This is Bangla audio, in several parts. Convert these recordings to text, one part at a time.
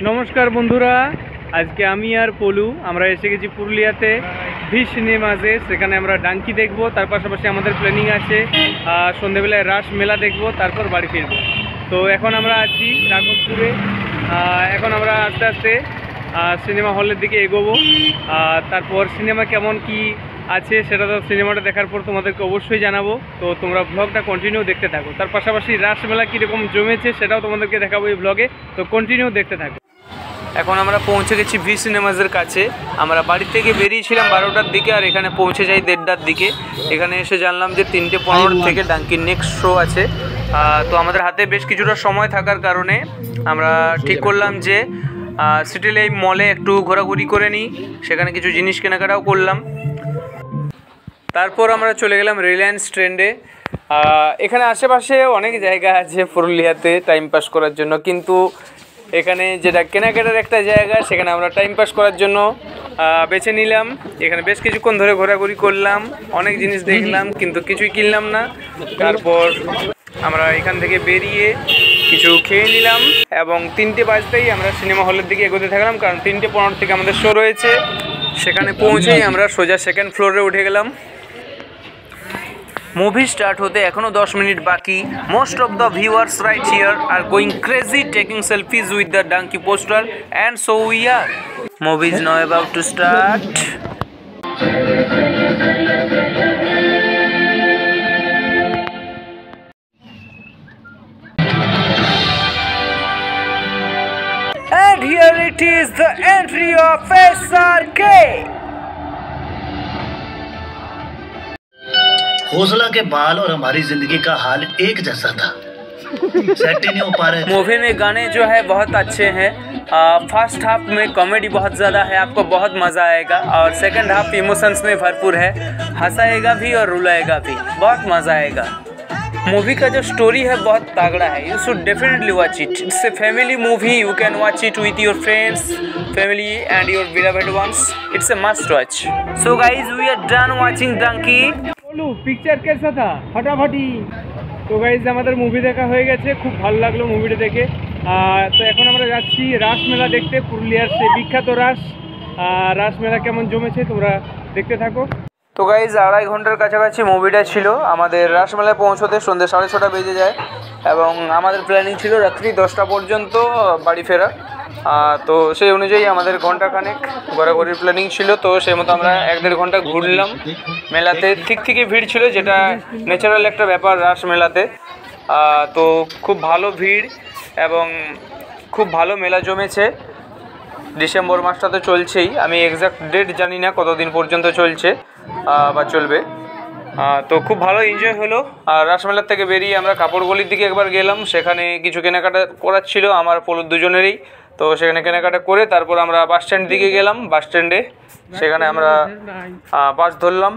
নমস্কার বন্ধুরা, আজকে আমি আর পলু আমরা এসে গেছি পুরুলিয়াতে ভি সিনেমাসে। সেখানে আমরা ডাঙ্কি দেখব, তার পাশাপাশি আমাদের প্ল্যানিং আছে সন্ধ্যেবেলায় রাস মেলা দেখব, তারপর বাড়ি ফিরব। তো এখন আমরা আছি রাঘবপুরে। এখন আমরা আস্তে আস্তে সিনেমা হলের দিকে এগোবো। তারপর সিনেমা কেমন কি আছে সেটা তো সিনেমাটা দেখার পর তোমাদেরকে অবশ্যই জানাবো। তো তোমরা ব্লগটা কন্টিনিউ দেখতে থাকো। তার পাশাপাশি রাসমেলা কীরকম জমেছে সেটাও তোমাদেরকে দেখাবো এই ব্লগে, তো কন্টিনিউ দেখতে থাকো। এখন আমরা পৌঁছে গেছি ভি সিনেমাসের কাছে। আমরা বাড়ি থেকে বেরিয়েছিলাম 12টার দিকে, আর এখানে পৌঁছে যাই 1:30টার দিকে। এখানে এসে জানলাম যে 3:15 থেকে ডাঙ্কির নেক্সট শো আছে। তো আমাদের হাতে বেশ কিছুটা সময় থাকার কারণে আমরা ঠিক করলাম যে সিটি লাইফ মলে একটু ঘোরাঘুরি করে নিই, সেখানে কিছু জিনিস কেনাকাটাও করলাম। তারপর আমরা চলে গেলাম রিলায়েন্স ট্রেন্ডে। এখানে আশেপাশে অনেক জায়গা আছে পুরুলিয়াতে টাইম পাস করার জন্য, কিন্তু এখানে যেটা কেনাকাটার একটা জায়গা, সেখানে আমরা টাইম পাস করার জন্য বেছে নিলাম। এখানে বেশ কিছুক্ষণ ধরে ঘোরাঘুরি করলাম, অনেক জিনিস দেখলাম, কিন্তু কিছুই কিনলাম না। তারপর আমরা এখান থেকে বেরিয়ে কিছু খেয়ে নিলাম এবং 3টে বাজতেই আমরা সিনেমা হলের দিকে এগোতে থাকলাম, কারণ 3:15 থেকে আমাদের শো রয়েছে। সেখানে পৌঁছেই আমরা সোজা সেকেন্ড ফ্লোরে উঠে গেলাম। মুভি স্টার্ট হতে এখনো 10 মিনিট বাকি। Most of the viewers right here are going crazy taking selfies with the Dunki poster, and so we are. Movie is now about to start. And here it is, the entry of SRK. हौसला के बाल और हमारी जिंदगी का हाल एक जैसा था, सेट ही नहीं हो पा रहे। मूवी में गाने जो है बहुत अच्छे हैं। फर्स्ट हाफ में कॉमेडी बहुत ज़्यादा है, आपको बहुत मज़ा आएगा, और सेकंड हाफ इमोशंस में भरपूर है, हंसाएगा भी और रुलाएगा भी, बहुत मज़ा आएगा। मूवी का जो स्टोरी है बहुत तगड़ा है, you should definitely watch it. It's a family movie, you can watch it with your friends, family and your beloved ones. It's a must watch. So guys, we are done watching Dunki. बोलो पिक्चर कैसा था? फटाफटी। তো গাইজ আমাদের মুভি দেখা হয়ে গেছে, খুব ভালো লাগলো মুভিটা দেখে। তো এখন আমরা যাচ্ছি রাসমেলা দেখতে, পুরুলিয়ার সেই বিখ্যাত রাসমেলা কেমন জমেছে তোমরা দেখতে থাকো। তো গাইজ 2.5 ঘন্টার কাছাকাছি মুভিটা ছিল। আমাদের রাসমেলায় পৌঁছতে সন্ধ্যে 6:30 বেজে যায়, এবং আমাদের প্ল্যানিং ছিল রাত্রি 10টা পর্যন্ত বাড়ি ফেরা। তো সেই অনুযায়ী আমাদের ঘন্টাখানেক ঘোরাঘুরির প্ল্যানিং ছিল। তো সেই মতো আমরা 1-1.5 ঘন্টা ঘুরলাম মেলাতে। ঠিক থেকেই ভিড় ছিল, যেটা ন্যাচারাল একটা ব্যাপার রাস মেলাতে। তো খুব ভালো ভিড় এবং খুব ভালো মেলা জমেছে। ডিসেম্বর মাসটা তো চলছেই, আমি এক্সাক্ট ডেট জানি না কতদিন পর্যন্ত চলছে বা চলবে। তো খুব ভালো এনজয় হলো। আর রাসমেলার থেকে বেরিয়ে আমরা কাপড়গলির দিকে একবার গেলাম, সেখানে কিছু কেনাকাটা করার ছিল আমার পলুর দুজনেরই। তো সেখানে কেনাকাটা করে তারপর আমরা বাস স্ট্যান্ড দিকে গেলাম। বাস স্ট্যান্ডে সেখানে আমরা বাস ধরলাম,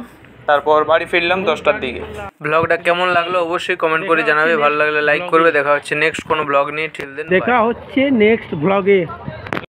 তারপর বাড়ি ফিরলাম 10টার দিকে। ব্লগটা কেমন লাগলো অবশ্যই কমেন্ট করে জানাবে, ভালো লাগলে লাইক করবে। দেখা হচ্ছে নেক্সট কোনো ব্লগ নিয়ে। ঠিক দেন, দেখা হচ্ছে নেক্সট ব্লগে।